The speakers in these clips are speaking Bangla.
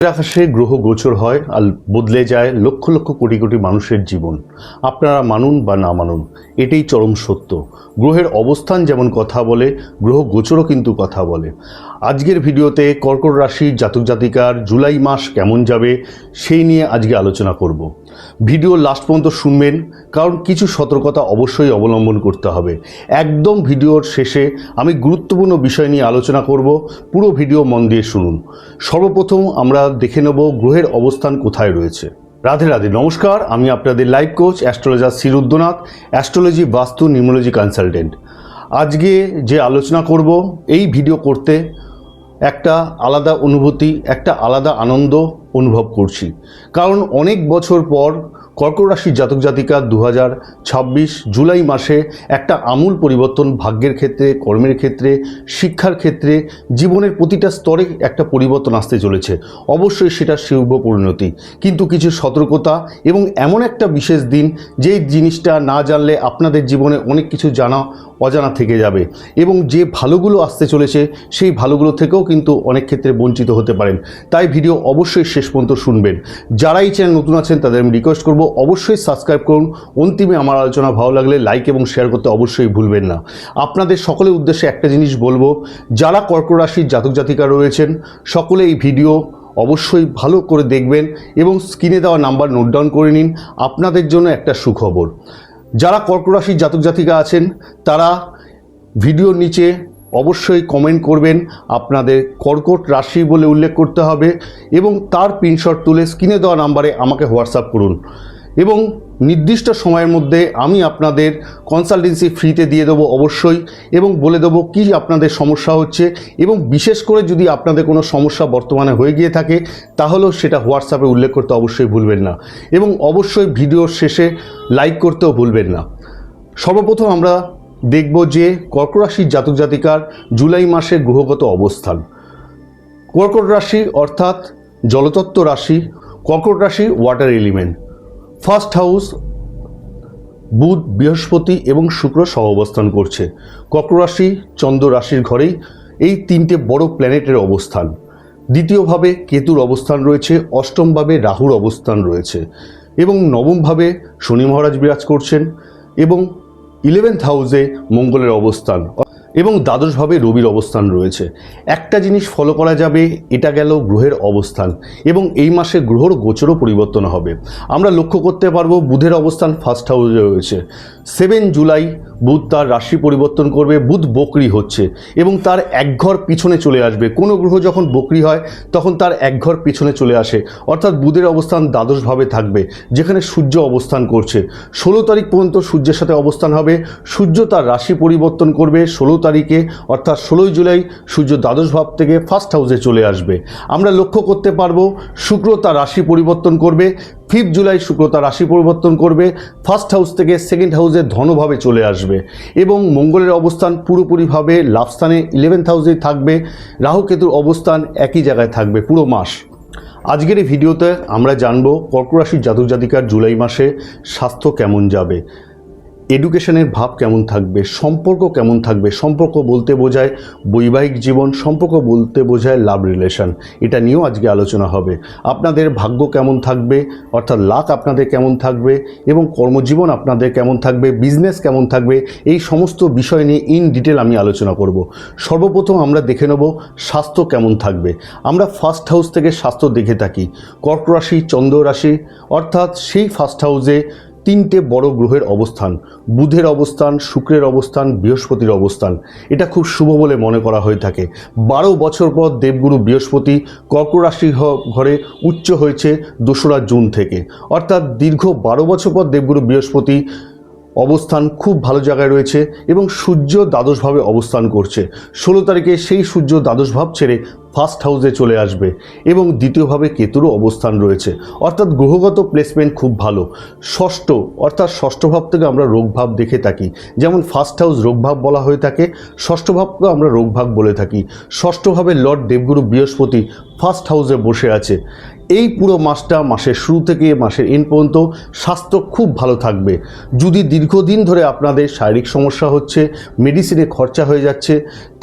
আকাশে গ্রহ গোচর হয় আর বদলে যায় লক্ষ লক্ষ কোটি কোটি মানুষের জীবন। আপনারা মানুন বা না মানুন, এটাই চরম সত্য। গ্রহের অবস্থান যেমন কথা বলে, গ্রহ গোচরও কিন্তু কথা বলে। আজকের ভিডিওতে কর্কট রাশির জাতক জাতিকার জুলাই মাস কেমন যাবে সেই নিয়ে আজকে আলোচনা করব। ভিডিও লাস্ট পর্যন্ত শুনবেন, কারণ কিছু সতর্কতা অবশ্যই অবলম্বন করতে হবে। একদম ভিডিওর শেষে আমি গুরুত্বপূর্ণ বিষয় নিয়ে আলোচনা করব, পুরো ভিডিও মন দিয়ে শুনুন। সর্বপ্রথম আমরা দেখে নেব গ্রহের অবস্থান কোথায় রয়েছে। রাধে রাধে, নমস্কার। আমি আপনাদের life coach astrologer Shri Rudranath, astrology, বাস্তু, নিউমোলজি কনসালটেন্ট। আজকে যে আলোচনা করব, এই ভিডিও করতে একটা আলাদা অনুভূতি, একটা আলাদা আনন্দ অনুভব করছি। কারণ অনেক বছর পর কর্কট রাশির জাতক জাতিকা 2026 জুলাই মাসে একটা আমূল পরিবর্তন, ভাগ্যের ক্ষেত্রে, কর্মের ক্ষেত্রে, শিক্ষার ক্ষেত্রে, জীবনের প্রতিটা স্তরে একটা পরিবর্তন আসতে চলেছে। অবশ্যই সেটা শুভ পরিণতি, কিন্তু কিছু সতর্কতা এবং এমন একটা বিশেষ দিন যে জিনিসটা না জানলে আপনাদের জীবনে অনেক কিছু অজানা থেকে যাবে, এবং যে ভালোগুলো আসতে চলেছে সেই ভালোগুলো থেকেও কিন্তু অনেক ক্ষেত্রে বঞ্চিত হতে পারেন। তাই ভিডিও অবশ্যই শেষ পর্যন্ত শুনবেন। যারা এই চ্যানেল নতুন আছেন তাদের আমি রিকোয়েস্ট করব, অবশ্যই সাবস্ক্রাইব করুন। অন্তিমে আমার আলোচনা ভালো লাগলে লাইক এবং শেয়ার করতে অবশ্যই ভুলবেন না। আপনাদের সকলের উদ্দেশ্যে একটা জিনিস বলবো, যারা কর্কট রাশির জাতক জাতিকা রয়েছেন সকলে এই ভিডিও অবশ্যই ভালো করে দেখবেন এবং স্ক্রিনে দেওয়া নাম্বার নোট ডাউন করে নিন। আপনাদের জন্য একটা সুখবর, যারা কর্কট রাশির জাতক জাতিকা আছেন তারা ভিডিওর নিচে অবশ্যই কমেন্ট করবেন, আপনাদের কর্কট রাশি বলে উল্লেখ করতে হবে এবং তার স্ক্রিনশট তুলে স্ক্রিনে দেওয়া নাম্বারে আমাকে হোয়াটসঅ্যাপ করুন, এবং নির্দিষ্ট সময়ের মধ্যে আমি আপনাদের কনসালটেন্সি ফ্রিতে দিয়ে দেবো অবশ্যই, এবং বলে দেবো কী আপনাদের সমস্যা হচ্ছে, এবং বিশেষ করে যদি আপনাদের কোনো সমস্যা বর্তমানে হয়ে গিয়ে থাকে তাহলেও সেটা হোয়াটসঅ্যাপে উল্লেখ করতে অবশ্যই ভুলবেন না, এবং অবশ্যই ভিডিওর শেষে লাইক করতেও ভুলবেন না। সর্বপ্রথম আমরা দেখব যে কর্কট রাশির জাতক জাতিকার জুলাই মাসে গ্রহগত অবস্থান। কর্কট রাশি অর্থাৎ জলতত্ত্ব রাশি। কর্কট রাশি ওয়াটার এলিমেন্ট। ফার্স্ট হাউস বুধ, বৃহস্পতি এবং শুক্র সহ অবস্থান করছে। কর্কট রাশি চন্দ্র রাশির ঘরেই এই তিনটে বড় প্ল্যানেটের অবস্থান। দ্বিতীয়ভাবে কেতুর অবস্থান রয়েছে, অষ্টমভাবে রাহুর অবস্থান রয়েছে, এবং নবমভাবে শনি মহারাজ বিরাজ করছেন, এবং 11th হাউসে মঙ্গলের অবস্থান, এবং দ্বাদশভাবে রবির অবস্থান রয়েছে। একটা জিনিস ফলো করা যাবে, এটা গেল গ্রহের অবস্থান, এবং এই মাসে গ্রহর গোচরও পরিবর্তন হবে। আমরা লক্ষ্য করতে পারবো বুধের অবস্থান ফার্স্ট হাউসে রয়েছে। 7 জুলাই বুধ তার রাশি পরিবর্তন করবে। বুধ বকরি হচ্ছে এবং তার এক ঘর পিছনে চলে আসবে। কোনো গ্রহ যখন বকরি হয় তখন তার এক ঘর পিছনে চলে আসে, অর্থাৎ বুধের অবস্থান দ্বাদশভাবে থাকবে, যেখানে সূর্য অবস্থান করছে। 16 তারিখ পর্যন্ত সূর্যের সাথে অবস্থান হবে। সূর্য তার রাশি পরিবর্তন করবে 16 তারিখে, অর্থাৎ 16 জুলাই সূর্য দ্বাদশ ভাব থেকে ফার্স্ট হাউসে চলে আসবে। আমরা লক্ষ্য করতে পারবো শুক্র তার রাশি পরিবর্তন করবে। 5 জুলাই শুক্র তার রাশি পরিবর্তন করবে, ফার্স্ট হাউস থেকে সেকেন্ড হাউসে ধনভাবে চলে আসবে, এবং মঙ্গলের অবস্থান পুরোপুরিভাবে লাভস্থানে 11th হাউসেই থাকবে। রাহু কেতুর অবস্থান একই জায়গায় থাকবে পুরো মাস। আজকের এই ভিডিওতে আমরা জানবো কর্কট রাশির জাতক জাতিকার জুলাই মাসে স্বাস্থ্য কেমন যাবে, এডুকেশনের ভাব কেমন থাকবে, সম্পর্ক কেমন থাকবে। সম্পর্ক বলতে বোঝায় বৈবাহিক জীবন, সম্পর্ক বলতে বোঝায় লাভ রিলেশন, এটা নিয়েও আজকে আলোচনা হবে। আপনাদের ভাগ্য কেমন থাকবে, অর্থাৎ লাক আপনাদের কেমন থাকবে, এবং কর্মজীবন আপনাদের কেমন থাকবে, বিজনেস কেমন থাকবে, এই সমস্ত বিষয় নিয়ে ইন ডিটেল আমি আলোচনা করব। সর্বপ্রথম আমরা দেখে নেব স্বাস্থ্য কেমন থাকবে। আমরা ফার্স্ট হাউস থেকে স্বাস্থ্য দেখে থাকি। কর্কট রাশি, চন্দ্র রাশি, অর্থাৎ সেই ফার্স্ট হাউসে তিনটে বড় গ্রহের অবস্থান, বুধের অবস্থান, শুক্রের অবস্থান, বৃহস্পতির অবস্থান। এটা খুব শুভ বলে মনে করা হয়ে থাকে। 12 বছর পর দেবগুরু বৃহস্পতি কর্কট রাশি ঘরে উচ্চ হয়েছে 2রা জুন থেকে, অর্থাৎ দীর্ঘ 12 বছর পর দেবগুরু বৃহস্পতি অবস্থান খুব ভালো জায়গায় রয়েছে, এবং সূর্য দ্বাদশভাবে অবস্থান করছে। 16 তারিখে সেই সূর্য দ্বাদশভাব ছেড়ে ফার্স্ট হাউসে চলে আসবে, এবং দ্বিতীয়ভাবে কেতুরও অবস্থান রয়েছে, অর্থাৎ গ্রহগত প্লেসমেন্ট খুব ভালো। ষষ্ঠ অর্থাৎ ষষ্ঠ ভাব থেকে আমরা রোগভাব দেখে থাকি, যেমন ফার্স্ট হাউস রোগভাব বলা হয়ে থাকে, ষষ্ঠ ভাবকে আমরা রোগভাব বলে থাকি। ষষ্ঠভাবে লর্ড দেবগুরু বৃহস্পতি ফার্স্ট হাউসে বসে আছে। এই পুরো মাসটা, মাসের শুরু থেকে মাসের এন্ড পর্যন্ত স্বাস্থ্য খুব ভালো থাকবে। যদি দীর্ঘদিন ধরে আপনাদের শারীরিক সমস্যা হচ্ছে, মেডিসিনে খরচা হয়ে যাচ্ছে,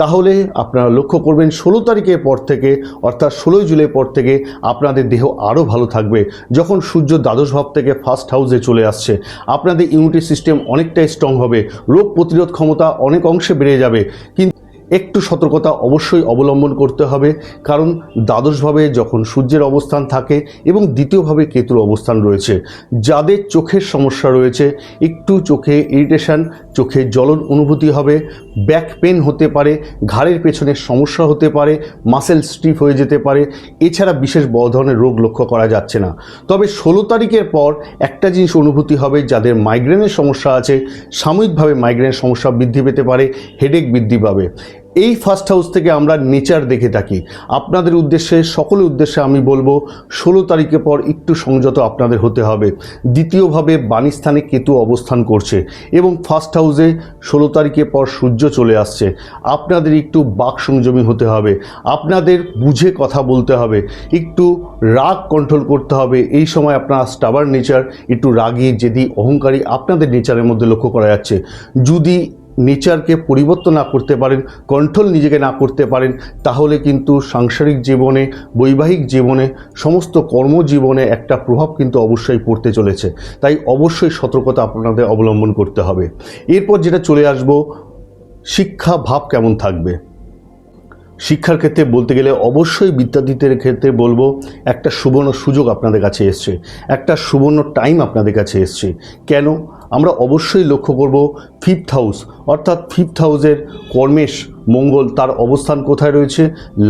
তাহলে আপনারা লক্ষ্য করবেন 16 তারিখের পর পর থেকে অর্থাৎ 16 জুলাই পর থেকে আপনাদের দেহ আরও ভালো থাকবে। যখন সূর্য দ্বাদশ ভাব থেকে ফার্স্ট হাউসে চলে আসছে, আপনাদের ইমিউনিটি সিস্টেম অনেকটাই স্ট্রং হবে, রোগ প্রতিরোধ ক্ষমতা অনেক অংশে বেড়ে যাবে। কিন্তু একটু সতর্কতা অবশ্যই অবলম্বন করতে হবে, কারণ দ্বাদশভাবে যখন সূর্যের অবস্থান থাকে এবং দ্বিতীয়ভাবে কেতুর অবস্থান রয়েছে, যাদের চোখের সমস্যা রয়েছে, একটু চোখে ইরিটেশন, চোখে জ্বলন অনুভূতি হবে, ব্যাক পেন হতে পারে, ঘাড়ের পেছনে সমস্যা হতে পারে, মাসেল স্টিফ হয়ে যেতে পারে। এছাড়া বিশেষ বড় ধরনের রোগ লক্ষ্য করা যাচ্ছে না। তবে 16 তারিখের পর একটা জিনিস অনুভূতি হবে, যাদের মাইগ্রেনের সমস্যা আছে, সাময়িকভাবে মাইগ্রেনের সমস্যা বৃদ্ধি পেতে পারে, হেডেক বৃদ্ধি পাবে। এই ফার্স্ট হাউস থেকে আমরা নেচার দেখে থাকি। আপনাদের উদ্দেশ্যে, সকলের উদ্দেশ্যে আমি বলবো 16 তারিখের পর একটু সংযত আপনাদের হতে হবে। দ্বিতীয়ভাবে বাণীস্থানে কেতু অবস্থান করছে এবং ফার্স্ট হাউসে 16 তারিখের পর সূর্য চলে আসছে। আপনাদের একটু বাক সংযমী হতে হবে, আপনাদের বুঝে কথা বলতে হবে, একটু রাগ কন্ট্রোল করতে হবে। এই সময় আপনার স্টাবার্ন নেচার, একটু রাগী, জেদি, অহংকারী আপনাদের নেচারের মধ্যে লক্ষ্য করা যাচ্ছে। যদি নেচারকে পরিবর্তন না করতে পারেন, কন্ট্রোল নিজেকে না করতে পারেন, তাহলে কিন্তু সাংসারিক জীবনে, বৈবাহিক জীবনে, সমস্ত কর্মজীবনে একটা প্রভাব কিন্তু অবশ্যই পড়তে চলেছে। তাই অবশ্যই সতর্কতা আপনাদের অবলম্বন করতে হবে। এরপর যেটা চলে আসব, শিক্ষা ভাব কেমন থাকবে। শিক্ষার ক্ষেত্রে বলতে গেলে অবশ্যই বিদ্যার্থীদের ক্ষেত্রে বলবো, একটা সুবর্ণ সুযোগ আপনাদের কাছে এসছে, একটা সুবর্ণ টাইম আপনাদের কাছে এসছে। কেন? আমরা অবশ্যই লক্ষ্য করব ফিফথ হাউস, অর্থাৎ ফিফথ হাউসের কর্মেশ মঙ্গল, তার অবস্থান কোথায় রয়েছে?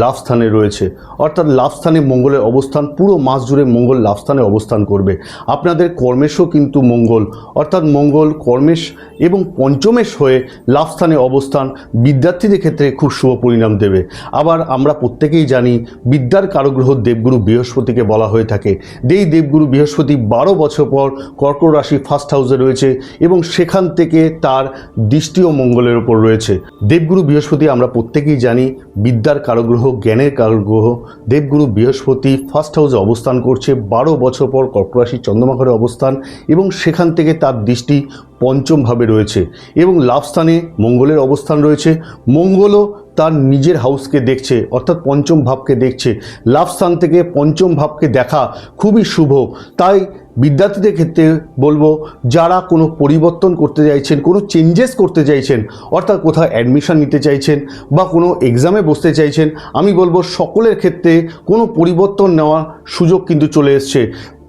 লাভ স্থানে রয়েছে। অর্থাৎ লাভ স্থানে মঙ্গলের অবস্থান, পুরো মাস জুড়ে মঙ্গল লাভ স্থানে অবস্থান করবে। আপনাদের কর্মেশও কিন্তু মঙ্গল, অর্থাৎ মঙ্গল কর্মেশ এবং পঞ্চমেশ হয়ে লাভ স্থানে অবস্থান বিদ্যার্থীদের ক্ষেত্রে খুব শুভ পরিণাম দেবে। আবার আমরা প্রত্যেকেই জানি বিদ্যার কারগ্রহ দেবগুরু বৃহস্পতিকে বলা হয়ে থাকে। এই দেবগুরু বৃহস্পতি 12 বছর পর কর্কট রাশি ফার্স্ট হাউসে রয়েছে এবং সেখান থেকে তার দৃষ্টিও মঙ্গলের ওপর রয়েছে। দেবগুরু বৃহস্পতি আমরা প্রত্যেকেই জানি বিদ্যার কারগ্রহ, জ্ঞানের কারগ্রহ। দেবগুরু বৃহস্পতি ফার্স্ট হাউসে অবস্থান করছে, 12 বছর পর কর্কট রাশি চন্দ্রমাঘরে অবস্থান এবং সেখান থেকে তার দৃষ্টি পঞ্চম ভাবে রয়েছে এবং লাভ স্থানে মঙ্গলের অবস্থান রয়েছে। মঙ্গলও তার নিজের হাউসকে দেখছে, অর্থাৎ পঞ্চম ভাবকে দেখছে। লাভ স্থান থেকে পঞ্চম ভাবকে দেখা খুবই শুভ। তাই বিদ্যার্থীদের ক্ষেত্রে বলবো, যারা কোনো পরিবর্তন করতে চাইছেন, কোনো চেঞ্জেস করতে চাইছেন, অর্থাৎ কোথাও অ্যাডমিশন নিতে চাইছেন বা কোনো এক্সামে বসতে চাইছেন, আমি বলবো সকলের ক্ষেত্রে কোনো পরিবর্তন নেওয়ার সুযোগ কিন্তু চলে এসছে।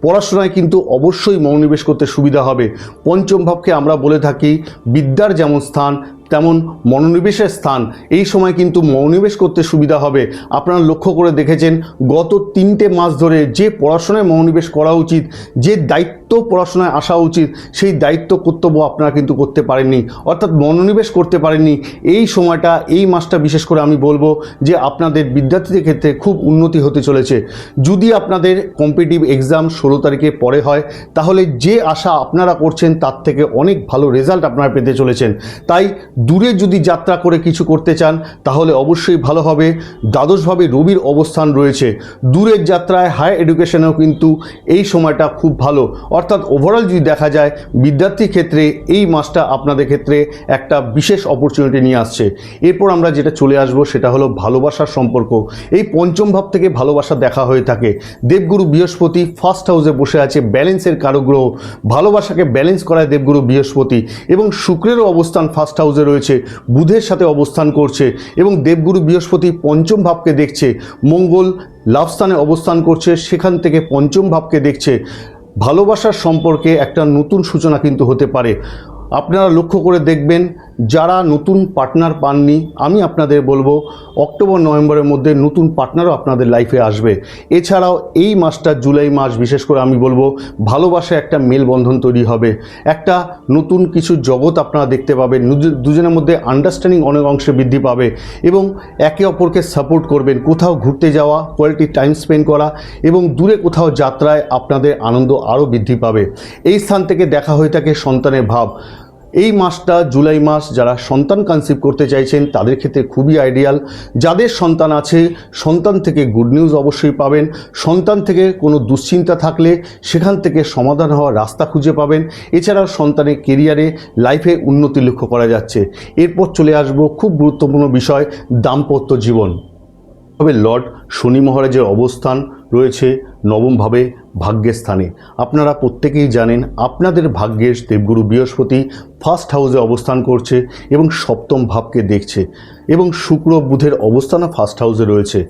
পড়াশোনায় কিন্তু অবশ্যই মনোনিবেশ করতে সুবিধা হবে। পঞ্চম ভাবকে আমরা বলে থাকি বিদ্যার যেমন স্থান, তেমন মনোনিবেশের স্থান। এই সময় কিন্তু মনোনিবেশ করতে সুবিধা হবে। আপনারা লক্ষ্য করে দেখেছেন গত 3টে মাস ধরে যে পড়াশোনায় মনোনিবেশ করা উচিত, যে দায়িত্ব পড়াশোনায় আসা উচিত, সেই দায়িত্ব কর্তব্য আপনারা কিন্তু করতে পারেননি, অর্থাৎ মনোনিবেশ করতে পারেননি। এই সময়টা, এই মাসটা বিশেষ করে আমি বলবো যে আপনাদের বিদ্যার্থীদের ক্ষেত্রে খুব উন্নতি হতে চলেছে। যদি আপনাদের কম্পিটিটিভ এক্সাম 16 তারিখে পরে হয়, তাহলে যে আশা আপনারা করছেন তার থেকে অনেক ভালো রেজাল্ট আপনারা পেতে চলেছেন। তাই দূরে যদি যাত্রা করে কিছু করতে চান তাহলে অবশ্যই ভালো হবে। দ্বাদশভাবে রবির অবস্থান রয়েছে। দূরের যাত্রায়, হায়ার এডুকেশনেও কিন্তু এই সময়টা খুব ভালো। অর্থাৎ ওভারঅল যদি দেখা যায় বিদ্যার্থীর ক্ষেত্রে এই মাসটা আপনাদের ক্ষেত্রে একটা বিশেষ অপরচুনিটি নিয়ে আসছে। এরপর আমরা যেটা চলে আসবো সেটা হলো ভালোবাসার সম্পর্ক। এই পঞ্চম ভাব থেকে ভালোবাসা দেখা হয়ে থাকে। দেবগুরু বৃহস্পতি ফার্স্ট হাউসে বসে আছে, ব্যালেন্সের কারগ্রহ, ভালোবাসাকে ব্যালেন্স করায় দেবগুরু বৃহস্পতি এবং শুক্রেরও অবস্থান ফার্স্ট হাউসে রয়েছে, বুধের সাথে অবস্থান করছে এবং দেবগুরু বৃহস্পতি পঞ্চম ভাবকে দেখছে। মঙ্গল লাভ স্থানে অবস্থান করছে, সেখান থেকে পঞ্চম ভাবকে দেখছে। ভালোবাসার সম্পর্কে একটা নতুন সূচনা কিন্তু হতে পারে। আপনারা লক্ষ্য করে দেখবেন, যারা নতুন পার্টনার পাননি, আমি আপনাদের বলবো অক্টোবর নভেম্বরের মধ্যে নতুন পার্টনারও আপনাদের লাইফে আসবে। এছাড়াও এই মাসটা, জুলাই মাস বিশেষ করে আমি বলবো, ভালোবাসায় একটা মেলবন্ধন তৈরি হবে, একটা নতুন কিছু জগৎ আপনারা দেখতে পাবেন। দুজনের মধ্যে আন্ডারস্ট্যান্ডিং অনেক অংশে বৃদ্ধি পাবে এবং একে অপরকে সাপোর্ট করবেন। কোথাও ঘুরতে যাওয়া, কোয়ালিটি টাইম স্পেন্ড করা এবং দূরে কোথাও যাত্রায় আপনাদের আনন্দ আরও বৃদ্ধি পাবে। এই স্থান থেকে দেখা হয়ে থাকে সন্তানের ভাব। এই মাসটা, জুলাই মাস, যারা সন্তান কনসিভ করতে চাইছেন তাদের ক্ষেত্রে খুবই আইডিয়াল। যাদের সন্তান আছে, সন্তান থেকে গুড নিউজ অবশ্যই পাবেন। সন্তান থেকে কোনো দুশ্চিন্তা থাকলে সেখান থেকে সমাধান হওয়ার রাস্তা খুঁজে পাবেন। এছাড়াও সন্তানের কেরিয়ারে, লাইফে উন্নতি লক্ষ্য করা যাচ্ছে। এরপর চলে আসবো খুব গুরুত্বপূর্ণ বিষয়, দাম্পত্য জীবন। তবে লর্ড শনি মহারাজের অবস্থান রয়েছে নবমভাবে ভাগ্যের স্থানে। আপনারা প্রত্যেকেই জানেন আপনাদের ভাগ্যের দেবগুরু বৃহস্পতি ফার্স্ট হাউসে অবস্থান করছে এবং সপ্তম ভাবকে দেখছে, এবং শুক্র বুধের অবস্থানও ফার্স্ট হাউসে রয়েছে।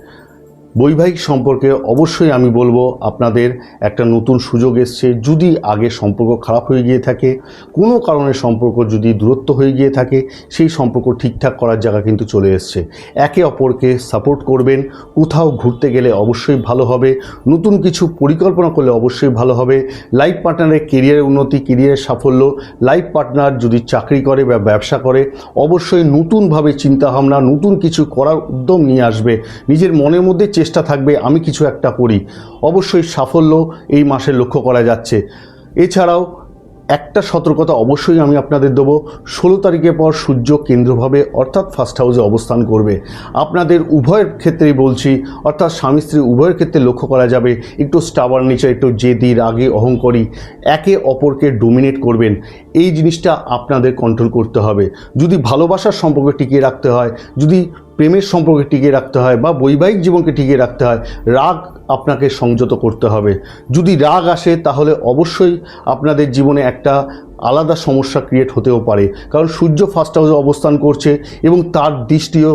বৈবাহিক সম্পর্কে অবশ্যই আমি বলবো আপনাদের একটা নতুন সুযোগ এসছে। যদি আগে সম্পর্ক খারাপ হয়ে গিয়ে থাকে, কোনো কারণে সম্পর্ক যদি দূরত্ব হয়ে গিয়ে থাকে, সেই সম্পর্ক ঠিকঠাক করার জায়গা কিন্তু চলে এসছে। একে অপরকে সাপোর্ট করবেন। কোথাও ঘুরতে গেলে অবশ্যই ভালো হবে, নতুন কিছু পরিকল্পনা করলে অবশ্যই ভালো হবে। লাইফ পার্টনারের কেরিয়ারের উন্নতি, কেরিয়ারের সাফল্য, লাইফ পার্টনার যদি চাকরি করে বা ব্যবসা করে অবশ্যই নতুনভাবে চিন্তাভাবনা, নতুন কিছু করার উদ্যম নিয়ে আসবে। নিজের মনের মধ্যে চেষ্টা থাকবে আমি কিছু একটা করি, অবশ্যই সাফল্য এই মাসে লক্ষ্য করা যাচ্ছে। এছাড়াও একটা সতর্কতা অবশ্যই আমি আপনাদের দেবো, 16 তারিখের পর সূর্য কেন্দ্রভাবে অর্থাৎ ফার্স্ট হাউসে অবস্থান করবে। আপনাদের উভয়ের ক্ষেত্রেই বলছি, অর্থাৎ স্বামী স্ত্রী উভয়ের ক্ষেত্রে লক্ষ্য করা যাবে একটু স্টাবার্ন নেচার, একটু জেদি, রাগী, অহংকারী, একে অপরকে ডোমিনেট করবেন। এই জিনিসটা আপনাদের কন্ট্রোল করতে হবে। যদি ভালোবাসার সম্পর্ক টিকিয়ে রাখতে হয়, যদি প্রেমের সম্পর্কে টিকিয়ে রাখতে হয় বা বৈবাহিক জীবনকে টিকিয়ে রাখতে হয়, রাগ আপনাকে সংযত করতে হবে। যদি রাগ আসে তাহলে অবশ্যই আপনাদের জীবনে একটা আলাদা সমস্যা ক্রিয়েট হতেও পারে, কারণ সূর্য ফার্স্ট হাউসে অবস্থান করছে এবং তার দৃষ্টিও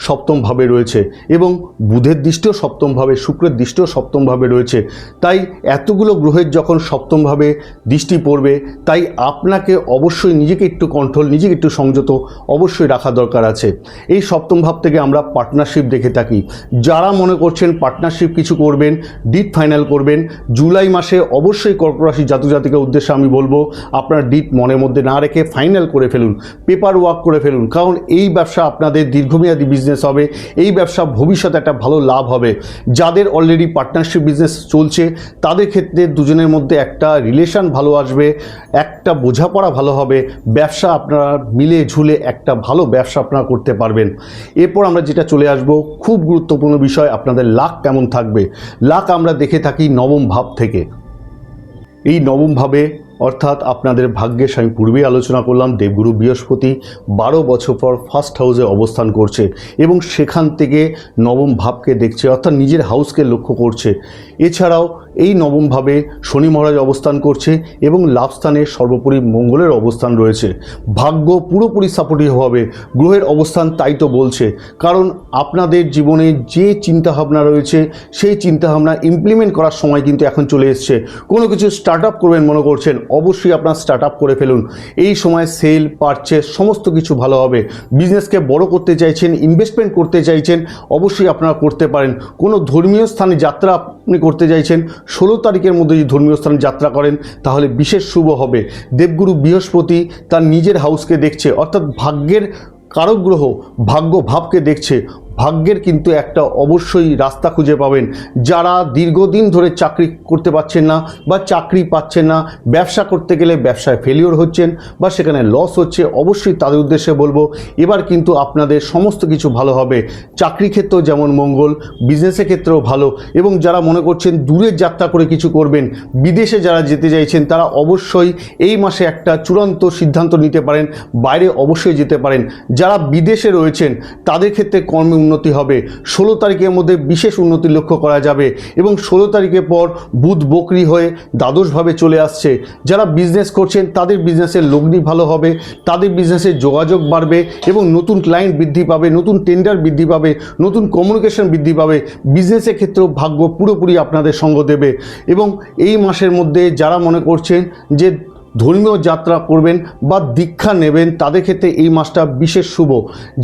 সপ্তমভাবে রয়েছে, এবং বুধের দৃষ্টিও সপ্তমভাবে, শুক্রের দৃষ্টিও সপ্তমভাবে রয়েছে। তাই এতগুলো গ্রহের যখন সপ্তমভাবে দৃষ্টি পড়বে, তাই আপনাকে অবশ্যই নিজেকে একটু কন্ট্রোল, নিজেকে একটু সংযত অবশ্যই রাখা দরকার আছে। এই সপ্তম ভাব থেকে আমরা পার্টনারশিপ দেখে থাকি। যারা মনে করছেন পার্টনারশিপ কিছু করবেন, ডিট ফাইনাল করবেন, জুলাই মাসে অবশ্যই কর্কট রাশি জাতক জাতিকার উদ্দেশ্যে আমি বলবো আপনার ডিট মনের মধ্যে না রেখে ফাইনাল করে ফেলুন, পেপার ওয়ার্ক করে ফেলুন, কারণ এই ব্যবসা আপনাদের দীর্ঘমেয়াদী বিজনেস হবে। এই ব্যবসা ভবিষ্যতে একটা ভালো লাভ হবে। যাদের অলরেডি পার্টনারশিপ বিজনেস চলছে তাদের ক্ষেত্রে দুজনের মধ্যে একটা রিলেশন ভালো আসবে, একটা বোঝাপড়া ভালো হবে, ব্যবসা আপনারা মিলে ঝুলে একটা ভালো ব্যবসা আপনারা করতে পারবেন। এরপর আমরা যেটা চলে আসব, খুব গুরুত্বপূর্ণ বিষয়, আপনাদের লাক কেমন থাকবে। লাক আমরা দেখে থাকি নবম ভাব থেকে। এই নবম ভাবে অর্থাৎ আপনাদের ভাগ্যের আমি পূর্বেই আলোচনা করলাম, দেবগুরু বৃহস্পতি 12 বছর পর ফার্স্ট হাউসে অবস্থান করছে এবং সেখান থেকে নবম ভাবকে দেখছে, অর্থাৎ নিজের হাউসকে লক্ষ্য করছে। এছাড়াও এই নবম ভাবে শনি মহারাজ অবস্থান করছে এবং লাভস্থানে সর্বোপরি মঙ্গলের অবস্থান রয়েছে। ভাগ্য পুরোপুরি সাপোর্টিভ হবে, গ্রহের অবস্থান তাই তো বলছে। কারণ আপনাদের জীবনে যে চিন্তাভাবনা রয়েছে সেই চিন্তাভাবনা ইমপ্লিমেন্ট করার সময় কিন্তু এখন চলে এসছে। কোনো কিছু স্টার্ট আপ করবেন মনে করছেন, অবশ্যই আপনার স্টার্ট আপ করে ফেলুন। এই সময় সেল, পারচেস সমস্ত কিছু ভালো হবে। বিজনেসকে বড় করতে চাইছেন, ইনভেস্টমেন্ট করতে চাইছেন, অবশ্যই আপনারা করতে পারেন। কোনো ধর্মীয় স্থানে যাত্রা আপনি করতে চাইছেন, 16 তারিখের মধ্যে যদি ধর্মীয় স্থানে যাত্রা করেন তাহলে বিশেষ শুভ হবে। দেবগুরু বৃহস্পতি তার নিজের হাউসকে দেখছে, অর্থাৎ ভাগ্যের কারক গ্রহ ভাগ্য ভাবকে দেখছে। ভাগ্যের কিন্তু একটা অবশ্যই রাস্তা খুঁজে পাবেন। যারা দীর্ঘদিন ধরে চাকরি করতে পারছেন না বা চাকরি পাচ্ছেন না, ব্যবসা করতে গেলে ব্যবসায় ফেলিওর হচ্ছেন বা সেখানে লস হচ্ছে, অবশ্যই তাদের উদ্দেশ্যে বলবো এবার কিন্তু আপনাদের সমস্ত কিছু ভালো হবে। চাকরি ক্ষেত্রেও যেমন মঙ্গল, বিজনেসের ক্ষেত্রেও ভালো। এবং যারা মনে করছেন দূরের যাত্রা করে কিছু করবেন, বিদেশে যারা যেতে চাইছেন তারা অবশ্যই এই মাসে একটা চূড়ান্ত সিদ্ধান্ত নিতে পারেন, বাইরে অবশ্যই যেতে পারেন। যারা বিদেশে রয়েছেন তাদের ক্ষেত্রে কর্মে উন্নতি হবে। 16 তারিখের মধ্যে বিশেষ উন্নতি লক্ষ্য করা যাবে এবং 16 তারিখের পর বুধ বকরি হয়ে দ্বাদশভাবে চলে আসছে। যারা বিজনেস করছেন তাদের বিজনেসের লগ্নি ভালো হবে, তাদের বিজনেসের যোগাযোগ বাড়বে এবং নতুন ক্লায়েন্ট বৃদ্ধি পাবে, নতুন টেন্ডার বৃদ্ধি পাবে, নতুন কমিউনিকেশন বৃদ্ধি পাবে। বিজনেসের ক্ষেত্রেও ভাগ্য পুরোপুরি আপনাদের সঙ্গ দেবে। এবং এই মাসের মধ্যে যারা মনে করছেন যে ধর্মীয় যাত্রা করবেন বা দীক্ষা নেবেন তাদের ক্ষেত্রে এই মাসটা বিশেষ শুভ।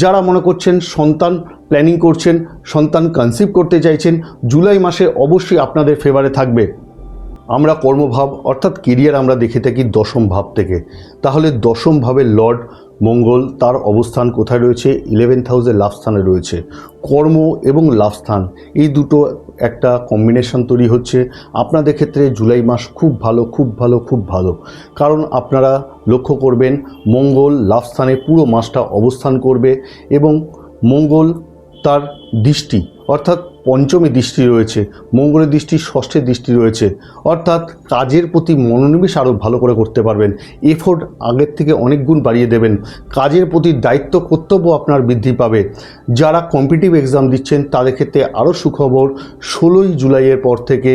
যারা মনে করছেন সন্তান প্ল্যানিং করছেন, সন্তান কনসিভ করতে চাইছেন, জুলাই মাসে অবশ্যই আপনাদের ফেভারে থাকবে। আমরা কর্মভাব অর্থাৎ কেরিয়ার আমরা দেখে থাকি দশম ভাব থেকে। তাহলে দশম ভাবের লর্ড মঙ্গল তার অবস্থান কোথায় রয়েছে? 11th হাউসে লাভস্থানে রয়েছে। কর্ম এবং লাভস্থান এই দুটো একটা কম্বিনেশন তৈরি হচ্ছে। আপনাদের ক্ষেত্রে জুলাই মাস খুব ভালো, খুব ভালো, খুব ভালো। কারণ আপনারা লক্ষ্য করবেন মঙ্গল লাভস্থানে পুরো মাসটা অবস্থান করবে এবং মঙ্গল তার দৃষ্টি অর্থাৎ পঞ্চমে দৃষ্টি রয়েছে, মঙ্গলের দৃষ্টি ষষ্ঠে দৃষ্টি রয়েছে, অর্থাৎ কাজের প্রতি মনোনিবেশ আরও ভালো করে করতে পারবেন। এফোর্ট আগের থেকে অনেক গুণ বাড়িয়ে দেবেন। কাজের প্রতি দায়িত্ব কর্তব্য আপনার বৃদ্ধি পাবে। যারা কম্পিটিটিভ এক্সাম দিচ্ছেন তাদের ক্ষেত্রে আরও সুখবর, 16ই জুলাইয়ের পর থেকে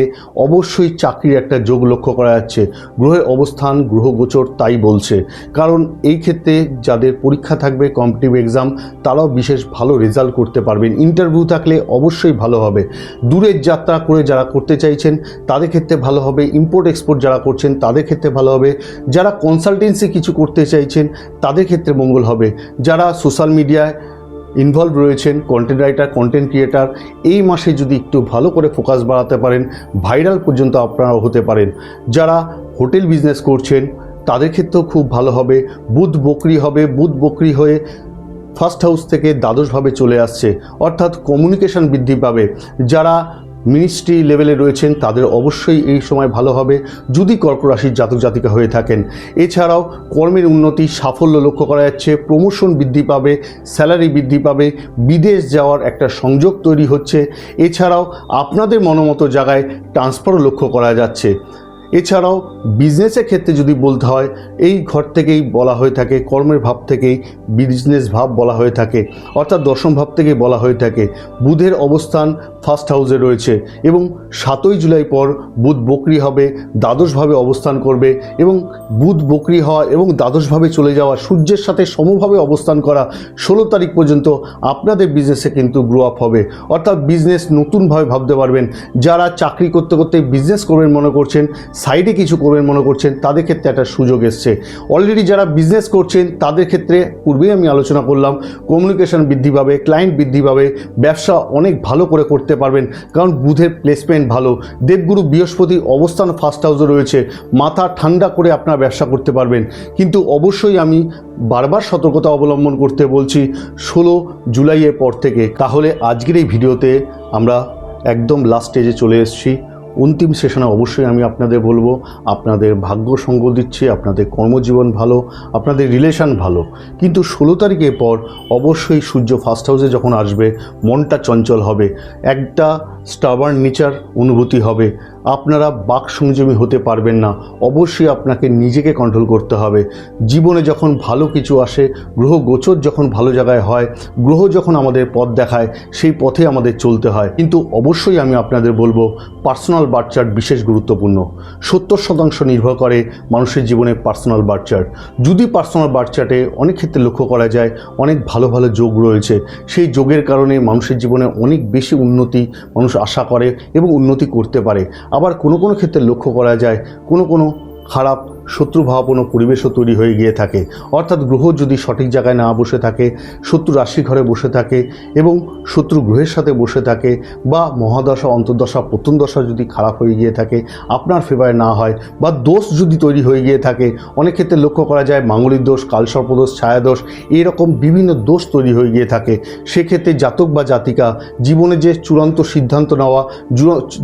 অবশ্যই চাকরির একটা যোগ লক্ষ্য করা যাচ্ছে। গ্রহের অবস্থান, গ্রহ গোচর তাই বলছে। কারণ এই ক্ষেত্রে যাদের পরীক্ষা থাকবে কম্পিটিটিভ এক্সাম, তারাও বিশেষ ভালো রেজাল্ট করতে পারবেন। ইন্টারভিউ থাকলে অবশ্যই ভালো হবে। দূরের যাত্রা করে যারা করতে চাইছেন তাদের ক্ষেত্রে ভালো হবে। ইম্পোর্ট এক্সপোর্ট যারা করছেন তাদের ক্ষেত্রে ভালো হবে। যারা কনসালটেন্সি কিছু করতে চাইছেন তাদের ক্ষেত্রে মঙ্গল হবে। যারা সোশ্যাল মিডিয়ায় ইনভলভ রয়েছেন, কন্টেন্ট রাইটার, কন্টেন্ট ক্রিয়েটার, এই মাসে যদি একটু ভালো করে ফোকাস বাড়াতে পারেন, ভাইরাল পর্যন্ত আপনারা হতে পারেন। যারা হোটেল বিজনেস করছেন তাদের ক্ষেত্রেও খুব ভালো হবে। বুধ বকরি হবে, বুধ বকরি হয়ে ফার্স্ট হাউস থেকে দ্বাদশভাবে চলে আসছে, অর্থাৎ কমিউনিকেশন বৃদ্ধি পাবে। যারা মিনিস্ট্রি লেভেলে রয়েছেন তাদের অবশ্যই এই সময় ভালো হবে যদি কর্ক রাশির জাতক জাতিকা হয়ে থাকেন। এছাড়াও কর্মের উন্নতি, সাফল্য লক্ষ্য করা যাচ্ছে। প্রমোশন বৃদ্ধি পাবে, স্যালারি বৃদ্ধি পাবে, বিদেশ যাওয়ার একটা সংযোগ তৈরি হচ্ছে। এছাড়াও আপনাদের মনোমতো জায়গায় ট্রান্সফারও লক্ষ্য করা যাচ্ছে। এছাড়াও বিজনেসের ক্ষেত্রে যদি বলতে হয়, এই ঘর থেকেই বলা হয়ে থাকে, কর্মের ভাব থেকেই বিজনেস ভাব বলা হয়ে থাকে, অর্থাৎ দশম ভাব থেকেই বলা হয়ে থাকে। বুধের অবস্থান ফার্স্ট হাউসে রয়েছে এবং 7ই জুলাই পর বুধ বকরি হবে, দ্বাদশভাবে অবস্থান করবে এবং বুধ বকরি হওয়া এবং দ্বাদশভাবে চলে যাওয়া, সূর্যের সাথে সমভাবে অবস্থান করা 16 তারিখ পর্যন্ত আপনাদের বিজনেসে কিন্তু গ্রো আপ হবে, অর্থাৎ বিজনেস নতুনভাবে ভাবতে পারবেন। যারা চাকরি করতে করতে বিজনেস করবেন মনে করছেন, সাইডে কিছু করবেন মনে করছেন, তাদের ক্ষেত্রে একটা সুযোগ এসছে। অলরেডি যারা বিজনেস করছেন তাদের ক্ষেত্রে পূর্বেই আমি আলোচনা করলাম, কমিউনিকেশন বৃদ্ধি পাবে, ক্লায়েন্ট বৃদ্ধি পাবে, ব্যবসা অনেক ভালো করে করতে পারবেন। কারণ বুধের প্লেসমেন্ট ভালো, দেবগুরু বৃহস্পতির অবস্থান ফার্স্ট হাউসে রয়েছে, মাথা ঠান্ডা করে আপনারা ব্যবসা করতে পারবেন। কিন্তু অবশ্যই আমি বারবার সতর্কতা অবলম্বন করতে বলছি 16 জুলাইয়ের পর থেকে। তাহলে আজকের এই ভিডিওতে আমরা একদম লাস্ট স্টেজে চলে এসেছি। অন্তিম সেশনে অবশ্যই আমি আপনাদের বলবো, আপনাদের ভাগ্য সঙ্গ দিচ্ছে, আপনাদের কর্মজীবন ভালো, আপনাদের রিলেশান ভালো। কিন্তু 16 তারিখের পর অবশ্যই সূর্য ফার্স্ট হাউসে যখন আসবে, মনটা চঞ্চল হবে, একটা স্টাবার্ন নেচার অনুভূতি হবে। আপনারা বাক সংযমী হতে পারবেন না। অবশ্যই আপনাকে নিজেকে কন্ট্রোল করতে হবে। জীবনে যখন ভালো কিছু আসে, গ্রহ গোচর যখন ভালো জায়গায় হয়, গ্রহ যখন আমাদের পথ দেখায়, সেই পথে আমাদের চলতে হয়। কিন্তু অবশ্যই আমি আপনাদের বলবো, পার্সোনাল বার্থ চার্ট বিশেষ গুরুত্বপূর্ণ। 70% নির্ভর করে মানুষের জীবনে পার্সোনাল বার্থ চার্ট। যদি পার্সোনাল বার্থ চার্টে অনেক ক্ষেত্রে লক্ষ্য করা যায় অনেক ভালো ভালো যোগ রয়েছে, সেই যোগের কারণে মানুষের জীবনে অনেক বেশি উন্নতি মানুষ আশা করে এবং উন্নতি করতে পারে। আবার কোনো কোনো ক্ষেত্রে লক্ষ্য করা যায় কোনো খারাপ শত্রুভাবাপন্ন পরিবেশও তৈরি হয়ে গিয়ে থাকে। অর্থাৎ গ্রহ যদি সঠিক জায়গায় না বসে থাকে, শত্রু রাশি ঘরে বসে থাকে এবং শত্রু গ্রহের সাথে বসে থাকে, বা মহাদশা, অন্তর্দশা, প্রত্যন্তদশা যদি খারাপ হয়ে গিয়ে থাকে, আপনার ফেভারে না হয়, বা দোষ যদি তৈরি হয়ে গিয়ে থাকে, অনেক ক্ষেত্রে লক্ষ্য করা যায় মাঙ্গলিক দোষ, কালসর্পদোষ, ছায়াদোষ, এরকম বিভিন্ন দোষ তৈরি হয়ে গিয়ে থাকে। সেক্ষেত্রে জাতক বা জাতিকা জীবনে যে চূড়ান্ত সিদ্ধান্ত নেওয়া,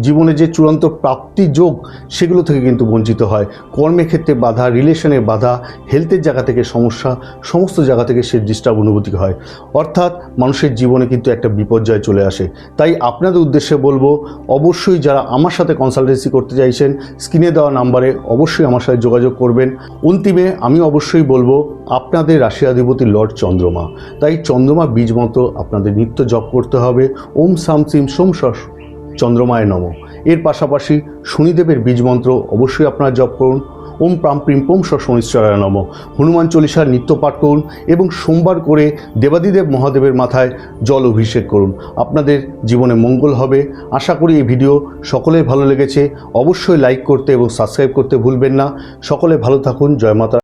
জীবনে যে চূড়ান্ত প্রাপ্তি যোগ, সেগুলো থেকে কিন্তু বঞ্চিত হয়। কর্মের ক্ষেত্রে বাধা, রিলেশনের বাধা, হেলথের জায়গা থেকে সমস্যা, সমস্ত জায়গা থেকে সে ডিস্টার্ব অনুভূতি হয়। অর্থাৎ মানুষের জীবনে কিন্তু একটা বিপর্যয় চলে আসে। তাই আপনাদের উদ্দেশ্যে বলবো, অবশ্যই যারা আমার সাথে কনসালটেন্সি করতে চাইছেন, স্ক্রিনে দেওয়া নাম্বারে অবশ্যই আমার সাথে যোগাযোগ করবেন। অন্তিমে আমি অবশ্যই বলবো, আপনাদের রাশিয়াধিপতি লর্ড চন্দ্রমা, তাই চন্দ্রমা বীজ মন্ত্র আপনাদের নিত্য জপ করতে হবে। ওম সাম সিম সোম চন্দ্রমায় নমঃ। এর পাশাপাশি শনিদেবের বীজ মন্ত্র অবশ্যই আপনারা জপ করুন। ওম প্রাম প্রিম পোম শনিশ্চরায় নমঃ। হনুমান চল্লিশার নিত্য পাঠ করুন এবং সোমবার করে দেবাদিদেব মহাদেবের মাথায় জল অভিষেক করুন। আপনাদের জীবনে মঙ্গল হবে। আশা করি এই ভিডিও সকলের ভালো লেগেছে। অবশ্যই লাইক করতে এবং সাবস্ক্রাইব করতে ভুলবেন না। সকলে ভালো থাকুন। জয় মাতা।